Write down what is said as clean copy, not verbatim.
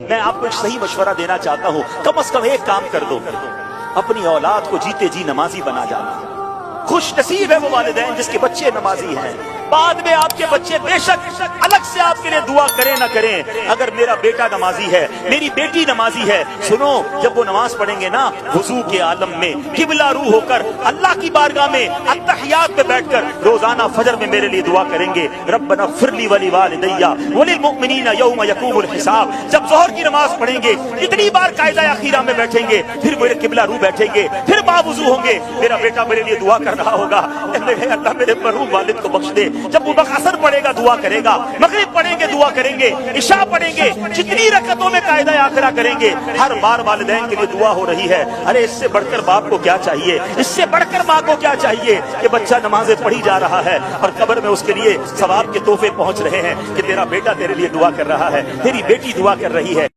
میں آپ کو ایک صحیح مشورہ دینا چاہتا ہوں، کم از کم ایک کام کر دو، اپنی اولاد کو جیتے جی نمازی بنا جانا۔ خوش نصیب ہے وہ والدین جس کے بچے نمازی ہیں۔ بعد میں آپ کے بچے بے شک الگ سے آپ کے لیے دعا کریں نہ کریں، اگر میرا بیٹا نمازی ہے، میری بیٹی نمازی ہے، سنو جب وہ نماز پڑھیں گے نا وضو کے عالم میں قبلہ رو ہو کر اللہ کی بارگاہ میں التحیات پہ بیٹھ کر روزانہ فجر میں میرے لیے دعا کریں گے، ربنا اغفر لی ولوالدی وللمؤمنین یوم یقوم الحساب۔ جب ظہر کی نماز پڑھیں گے اتنی بار قاعدہ اخیرہ میں بیٹھیں گے، پھر میرے قبلہ رو بیٹھیں گے، پھر باوضو ہوں گے، میرا بیٹا میرے لیے دعا کر رہا ہوگا، اللہ میرے مرحوم والد کو بخش دے۔ جب وہ عصر پڑھے گا دعا کرے گا، مغرب پڑھیں گے دعا کریں گے، عشاء پڑھیں گے، جتنی رکعتوں میں قاعدہ آخرہ کریں گے ہر بار والدین کے لیے دعا ہو رہی ہے۔ ارے اس سے بڑھ کر باپ کو کیا چاہیے، اس سے بڑھ کر ماں کو کیا چاہیے کہ بچہ نمازیں پڑھی جا رہا ہے اور قبر میں اس کے لیے ثواب کے تحفے پہنچ رہے ہیں کہ تیرا بیٹا تیرے لیے دعا کر رہا ہے، تیری بیٹی دعا کر رہی ہے۔